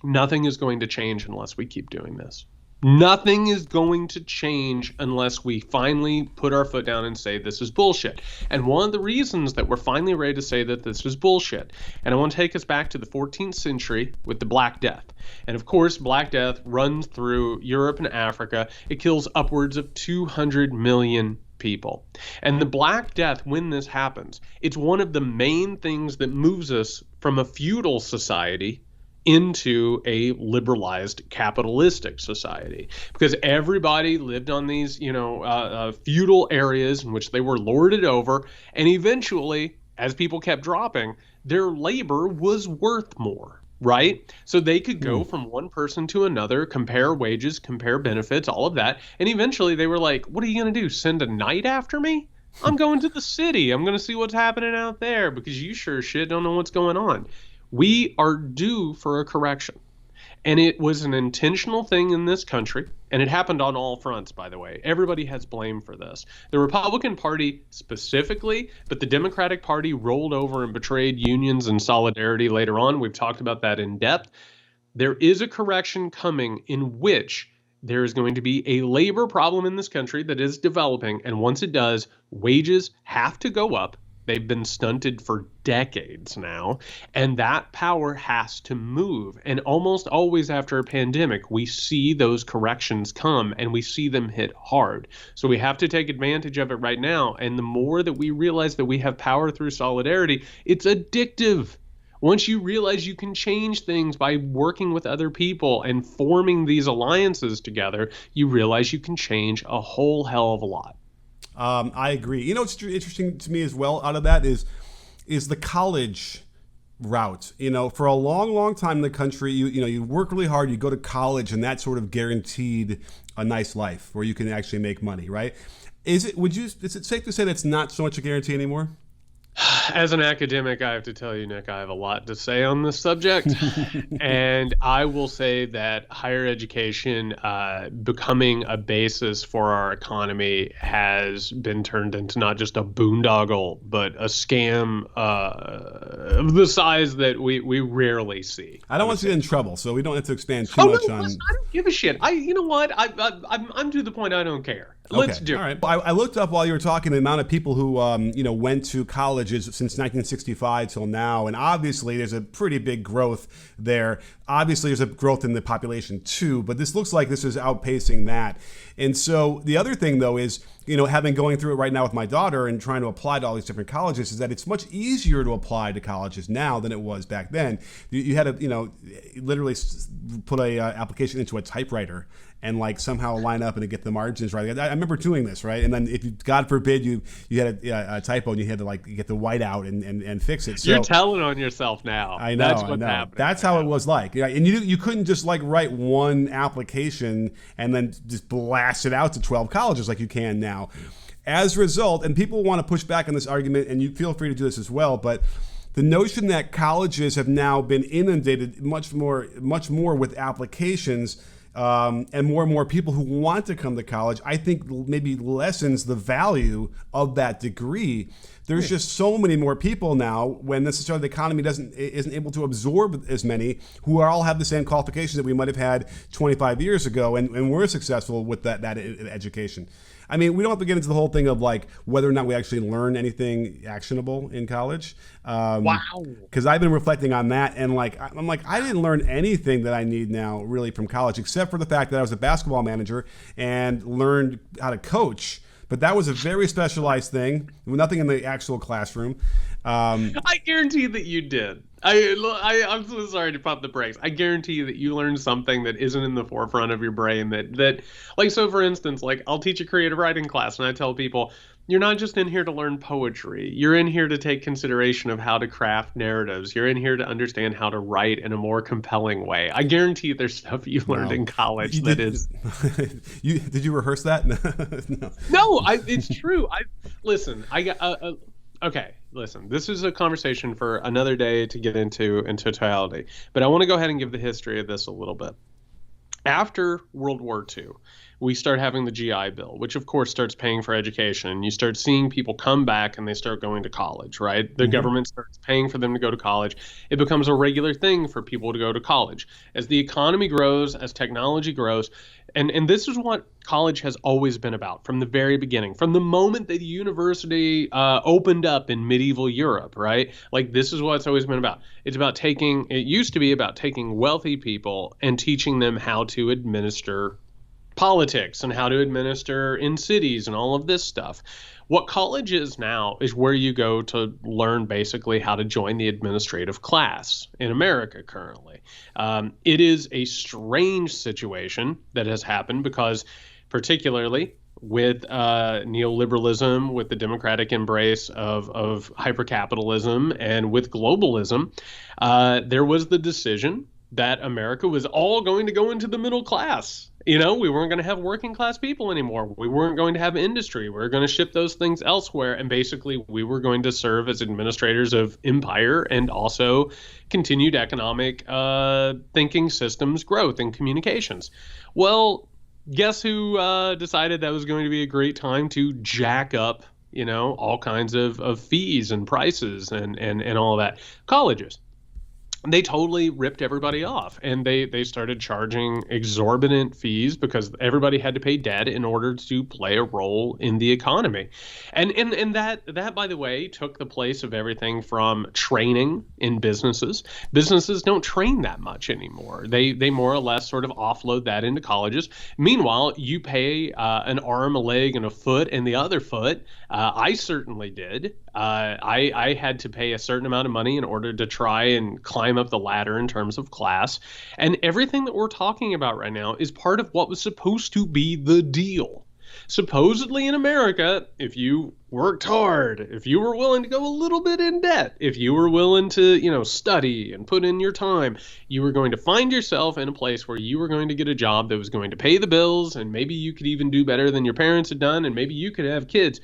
B: nothing is going to change unless we keep doing this. Nothing is going to change unless we finally put our foot down and say this is bullshit. And one of the reasons that we're finally ready to say that this is bullshit, and I want to take us back to the 14th century with the Black Death. And of course, Black Death runs through Europe and Africa. It kills upwards of 200 million people. And the Black Death, when this happens, it's one of the main things that moves us from a feudal society into a liberalized capitalistic society, because everybody lived on these, feudal areas in which they were lorded over. And eventually, as people kept dropping, their labor was worth more, right? So they could go from one person to another, compare wages, compare benefits, all of that. And eventually they were like, what are you going to do? Send a knight after me? I'm going to the city. I'm going to see what's happening out there, because you sure as shit don't know what's going on. We are due for a correction. And it was an intentional thing in this country, and it happened on all fronts, by the way. Everybody has blame for this. The Republican Party specifically, but the Democratic Party rolled over and betrayed unions and solidarity later on. We've talked about that in depth. There is a correction coming in which there is going to be a labor problem in this country that is developing, and once it does, wages have to go up. They've been stunted for decades now, and that power has to move. And almost always after a pandemic, we see those corrections come, and we see them hit hard. So we have to take advantage of it right now. And the more that we realize that we have power through solidarity, it's addictive. Once you realize you can change things by working with other people and forming these alliances together, you realize you can change a whole hell of a lot.
C: I agree. You know, what's interesting to me as well out of that is the college route. You know, for a long, long time in the country, you work really hard, you go to college, and that sort of guaranteed a nice life where you can actually make money, right? Is it safe to say that's not so much a guarantee anymore?
B: As an academic, I have to tell you, Nick, I have a lot to say on this subject. And I will say that higher education becoming a basis for our economy has been turned into not just a boondoggle, but a scam of the size that we rarely see.
C: I don't want to get in trouble, so we don't have to expand too much on...
B: Listen, I don't give a shit. You know what? I'm to the point I don't care. Let's do it.
C: All right. I looked up while you were talking the amount of people who went to colleges since 1965 till now, and obviously there's a pretty big growth there. Obviously there's a growth in the population too, but this looks like this is outpacing that. And so the other thing though is, having going through it right now with my daughter and trying to apply to all these different colleges, is that it's much easier to apply to colleges now than it was back then. You had to, literally put a application into a typewriter and somehow line up and get the margins right. I remember doing this, right? And then if you, God forbid, you had a typo and you had to get the white out and fix it. So,
B: you're telling on yourself now.
C: I know. That's what's happening. That's how it was like. And you couldn't just write one application and then just blast it out to 12 colleges like you can now. As a result, and people want to push back on this argument, and you feel free to do this as well, but the notion that colleges have now been inundated much more with applications and more people who want to come to college, I think maybe lessens the value of that degree. There's just so many more people now, when necessarily the economy isn't able to absorb as many who all have the same qualifications that we might have had 25 years ago, and we're successful with that education. I mean, we don't have to get into the whole thing of whether or not we actually learn anything actionable in college.
B: Wow.
C: Because I've been reflecting on that, and I didn't learn anything that I need now really from college, except except for the fact that I was a basketball manager and learned how to coach. But that was a very specialized thing. Nothing in the actual classroom.
B: I guarantee that you did. I'm so sorry to pump the brakes. I guarantee you that you learned something that isn't in the forefront of your brain. That like, so for instance, like, I'll teach a creative writing class, and I tell people, you're not just in here to learn poetry. You're in here to take consideration of how to craft narratives. You're in here to understand how to write in a more compelling way. I guarantee there's stuff you learned in college is.
C: Did you rehearse that?
B: No, it's true. Listen. Okay, listen. This is a conversation for another day to get into in totality. But I want to go ahead and give the history of this a little bit. After World War II, we start having the GI Bill, which of course starts paying for education. You start seeing people come back and they start going to college, right? The government starts paying for them to go to college. It becomes a regular thing for people to go to college. As the economy grows, as technology grows, and this is what college has always been about from the very beginning, from the moment that the university opened up in medieval Europe, right? Like, this is what it's always been about. It used to be about taking wealthy people and teaching them how to administer politics and how to administer in cities and all of this stuff. What college is now is where you go to learn basically how to join the administrative class in America currently. It is a strange situation that has happened because, particularly with neoliberalism, with the democratic embrace of hypercapitalism, and with globalism, there was the decision that America was all going to go into the middle class. We weren't going to have working class people anymore. We weren't going to have industry. We were going to ship those things elsewhere. And basically, we were going to serve as administrators of empire and also continued economic thinking systems growth and communications. Well, guess who decided that was going to be a great time to jack up, all kinds of fees and prices and all of that? Colleges. They totally ripped everybody off, and they started charging exorbitant fees because everybody had to pay debt in order to play a role in the economy. And that, by the way, took the place of everything from training in businesses. Businesses don't train that much anymore. They more or less sort of offload that into colleges. Meanwhile, you pay an arm, a leg, and a foot, and the other foot. I certainly did. I had to pay a certain amount of money in order to try and climb up the ladder in terms of class. And everything that we're talking about right now is part of what was supposed to be the deal. Supposedly in America, if you worked hard, if you were willing to go a little bit in debt, if you were willing to, study and put in your time, you were going to find yourself in a place where you were going to get a job that was going to pay the bills, and maybe you could even do better than your parents had done, and maybe you could have kids.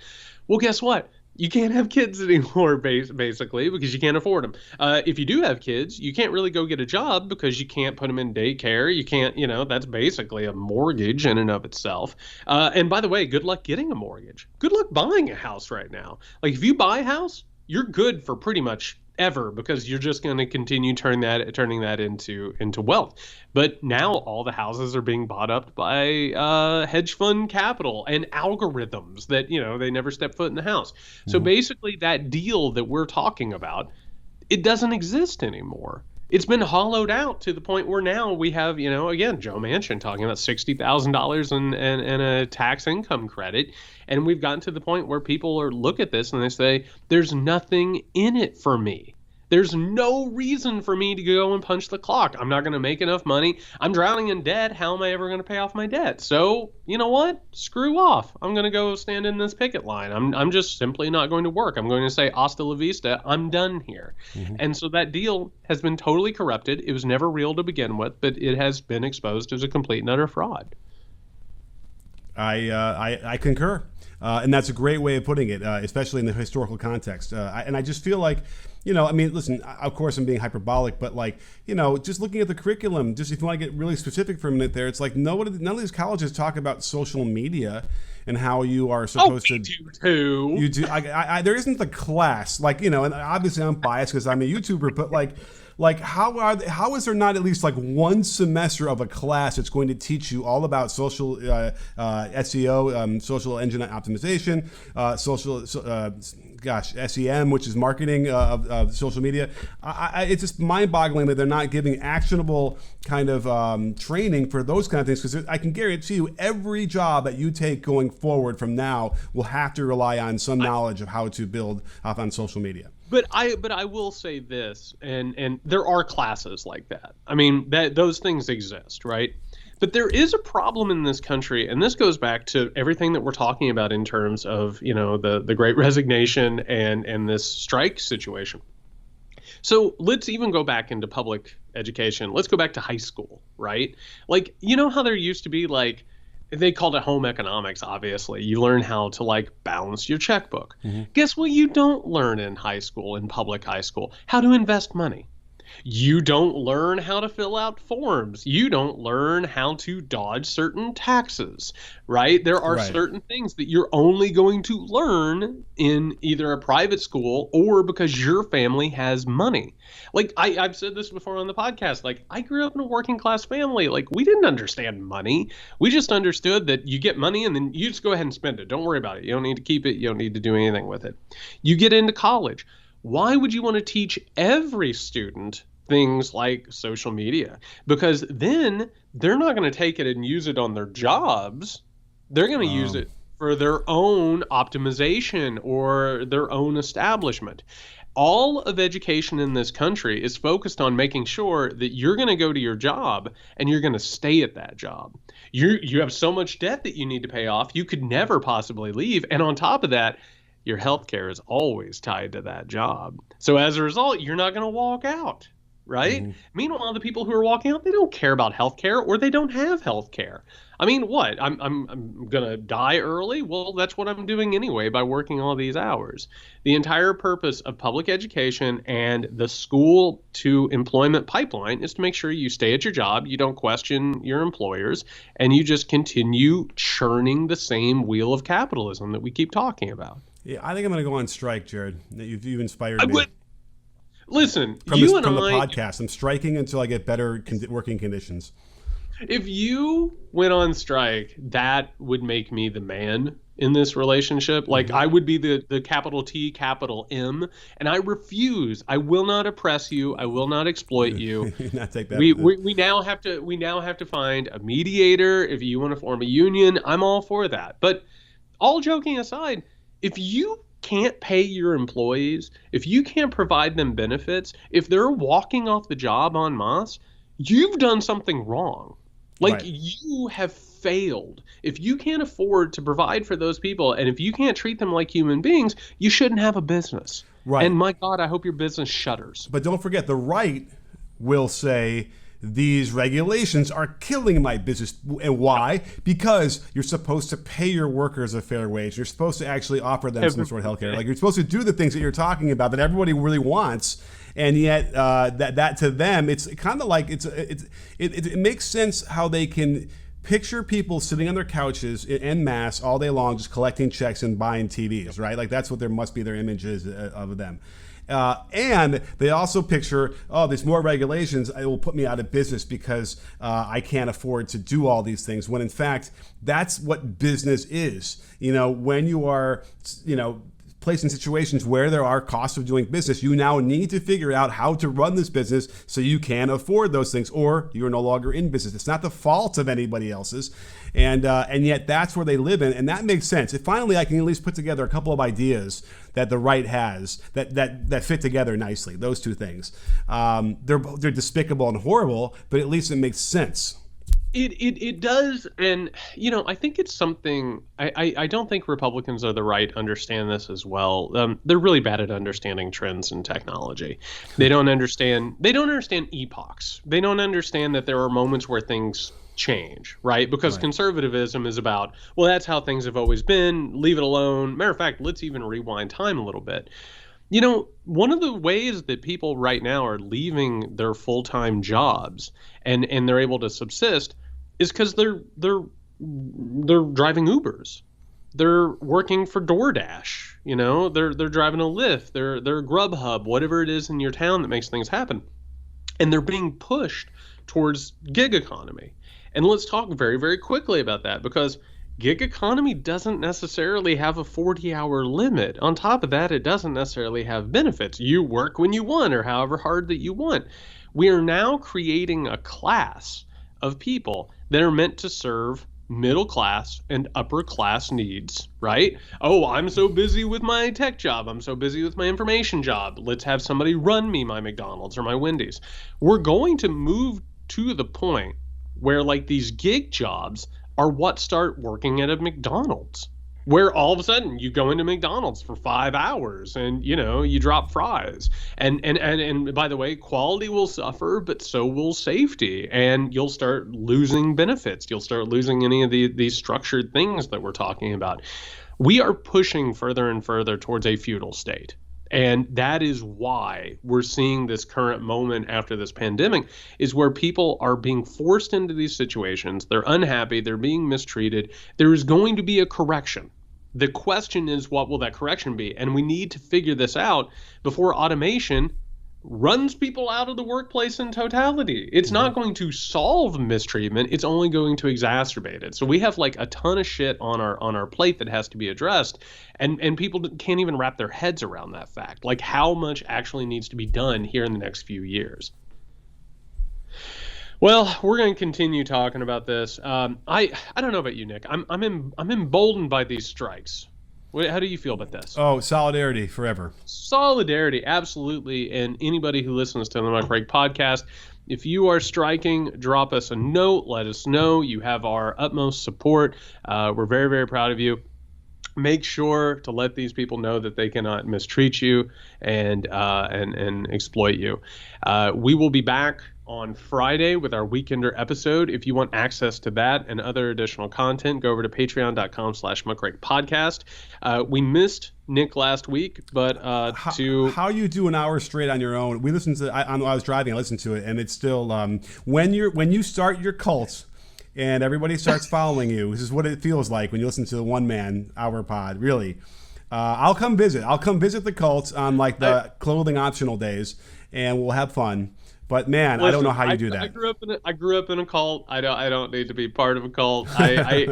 B: Well, guess what? You can't have kids anymore, basically, because you can't afford them. If you do have kids, you can't really go get a job because you can't put them in daycare. You can't, that's basically a mortgage in and of itself. And by the way, good luck getting a mortgage. Good luck buying a house right now. Like, if you buy a house, you're good for pretty much ever because you're just going to continue turning that into wealth. But now all the houses are being bought up by hedge fund capital and algorithms that, they never step foot in the house. So basically that deal that we're talking about, it doesn't exist anymore. It's been hollowed out to the point where now we have, again, Joe Manchin talking about $60,000 and a tax income credit. And we've gotten to the point where people look at this and they say, there's nothing in it for me. There's no reason for me to go and punch the clock. I'm not going to make enough money. I'm drowning in debt. How am I ever going to pay off my debt? So, you know what? Screw off. I'm going to go stand in this picket line. I'm just simply not going to work. I'm going to say hasta la vista. I'm done here. And so that deal has been totally corrupted. It was never real to begin with, but it has been exposed as a complete and utter fraud.
C: I concur. And that's a great way of putting it, especially in the historical context. And I just feel like, listen, of course I'm being hyperbolic, but just looking at the curriculum, just if you want to get really specific for a minute there, it's like none of these colleges talk about social media and how you are supposed to.
B: Too.
C: You do. There isn't the class, and obviously I'm biased because I'm a YouTuber, but Like, how is there not at least like one semester of a class that's going to teach you all about social SEO, social engine optimization, SEM, which is marketing of social media? It's just mind-boggling that they're not giving actionable kind of training for those kind of things, because I can guarantee you every job that you take going forward from now will have to rely on some knowledge of how to build up on social media.
B: But I will say this, and there are classes like that. I mean, those things exist, right? But there is a problem in this country, and this goes back to everything that we're talking about in terms of, the Great Resignation and this strike situation. So let's even go back into public education. Let's go back to high school, right? Like, how there used to be, like, they called it home economics, obviously. You learn how to, like, balance your checkbook. Mm-hmm. Guess what you don't learn in high school, in public high school? How to invest money. You don't learn how to fill out forms. You don't learn how to dodge certain taxes, right? There are certain things that you're only going to learn in either a private school or because your family has money. Like, I've said this before on the podcast. Like, I grew up in a working class family. Like, we didn't understand money. We just understood that you get money and then you just go ahead and spend it. Don't worry about it. You don't need to keep it. You don't need to do anything with it. You get into college. Why would you want to teach every student things like social media? Because then they're not going to take it and use it on their jobs. They're going to use it for their own optimization or their own establishment. All of education in this country is focused on making sure that you're going to go to your job and you're going to stay at that job. You have so much debt that you need to pay off, you could never possibly leave. And on top of that, your health care is always tied to that job. So as a result, you're not going to walk out, right? Mm-hmm. Meanwhile, the people who are walking out, they don't care about health care, or they don't have health care. I mean, what? I'm going to die early? Well, that's what I'm doing anyway by working all these hours. The entire purpose of public education and the school to employment pipeline is to make sure you stay at your job, you don't question your employers, and you just continue churning the same wheel of capitalism that we keep talking about.
C: Yeah, I think I'm going to go on strike, Jared. You've inspired me.
B: Listen,
C: from the podcast, I'm striking until I get better working conditions.
B: If you went on strike, that would make me the man in this relationship. Like, I would be the capital T, capital M, and I refuse. I will not oppress you. I will not exploit you.
C: Not take that.
B: We now have to find a mediator. If you want to form a union, I'm all for that. But all joking aside, if you can't pay your employees, if you can't provide them benefits, if they're walking off the job en masse, you've done something wrong. Like, you have failed. If you can't afford to provide for those people, and if you can't treat them like human beings, you shouldn't have a business. Right. And my God, I hope your business shutters.
C: But don't forget, the right will say, these regulations are killing my business. And why? Because you're supposed to pay your workers a fair wage. You're supposed to actually offer them some sort of health care. Like, you're supposed to do the things that you're talking about that everybody really wants. And yet that to them, it's kind of like it makes sense how they can picture people sitting on their couches en masse all day long, just collecting checks and buying TVs, right? Like, that's what there must be their images of them. And they also picture, there's more regulations, it will put me out of business because I can't afford to do all these things. When in fact, that's what business is. When you are, placed in situations where there are costs of doing business, you now need to figure out how to run this business so you can afford those things, or you're no longer in business. It's not the fault of anybody else's. And yet that's where they live in, and that makes sense. If finally I can at least put together a couple of ideas that the right has that fit together nicely, those two things. They're despicable and horrible, but at least it makes sense.
B: It does, and I think it's something. I don't think Republicans are the right understand this as well. They're really bad at understanding trends in technology. They don't understand epochs. They don't understand that there are moments where things change, right? Because conservatism is about, well, that's how things have always been. Leave it alone. Matter of fact, let's even rewind time a little bit. One of the ways that people right now are leaving their full-time jobs and they're able to subsist is because they're driving Ubers. They're working for DoorDash. They're driving a Lyft. They're Grubhub, whatever it is in your town that makes things happen. And they're being pushed towards gig economy. And let's talk very, very quickly about that, because gig economy doesn't necessarily have a 40-hour limit. On top of that, it doesn't necessarily have benefits. You work when you want or however hard that you want. We are now creating a class of people that are meant to serve middle class and upper class needs, right? Oh, I'm so busy with my tech job. I'm so busy with my information job. Let's have somebody run me my McDonald's or my Wendy's. We're going to move to the point where like these gig jobs are what start working at a McDonald's, where all of a sudden you go into McDonald's for 5 hours and, you know, you drop fries. And by the way, quality will suffer, but so will safety. And you'll start losing benefits. You'll start losing any of these structured things that we're talking about. We are pushing further and further towards a feudal state. And that is why we're seeing this current moment after this pandemic, is where people are being forced into these situations. They're unhappy. They're being mistreated. There is going to be a correction. The question is, what will that correction be? And we need to figure this out before automation runs people out of the workplace in totality. It's not going to solve mistreatment. It's only going to exacerbate it. So we have like a ton of shit on our plate that has to be addressed. And people can't even wrap their heads around that fact, like how much actually needs to be done here in the next few years. Well, we're going to continue talking about this. I don't know about you, Nick. I'm emboldened by these strikes. How do you feel about this?
C: Oh, solidarity forever.
B: Solidarity, absolutely. And anybody who listens to the Muck Rake podcast, if you are striking, drop us a note. Let us know. You have our utmost support. We're very, very proud of you. Make sure to let these people know that they cannot mistreat you and exploit you. We will be back on Friday with our Weekender episode. If you want access to that and other additional content, go over to patreon.com/muckrakepodcast. We missed Nick last week, but
C: how you do an hour straight on your own? We listened to. I was driving. I listened to it, and it's still when you start your cult and everybody starts following you. This is what it feels like when you listen to the 1 man hour pod. Really, I'll come visit. I'll come visit the cult on like the clothing optional days, and we'll have fun. But man, listen, I don't know how you do that.
B: I grew up in a cult. I don't need to be part of a cult. I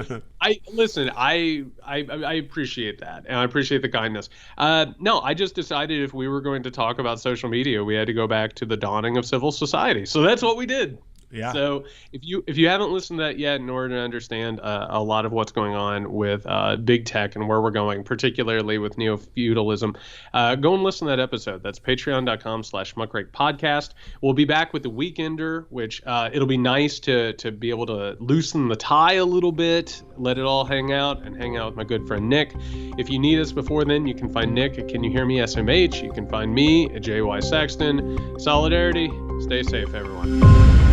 B: listen. I appreciate that, and I appreciate the kindness. No, I just decided if we were going to talk about social media, we had to go back to the dawning of civil society. So that's what we did.
C: Yeah.
B: So if you haven't listened to that yet, in order to understand a lot of what's going on with big tech and where we're going, particularly with neo-feudalism, go and listen to that episode. That's patreon.com/muckrakepodcast. We'll be back with the Weekender, which it'll be nice to be able to loosen the tie a little bit, let it all hang out with my good friend Nick. If you need us before then, you can find Nick at Can You Hear Me SMH. You can find me at JY Sexton. Solidarity. Stay safe, everyone.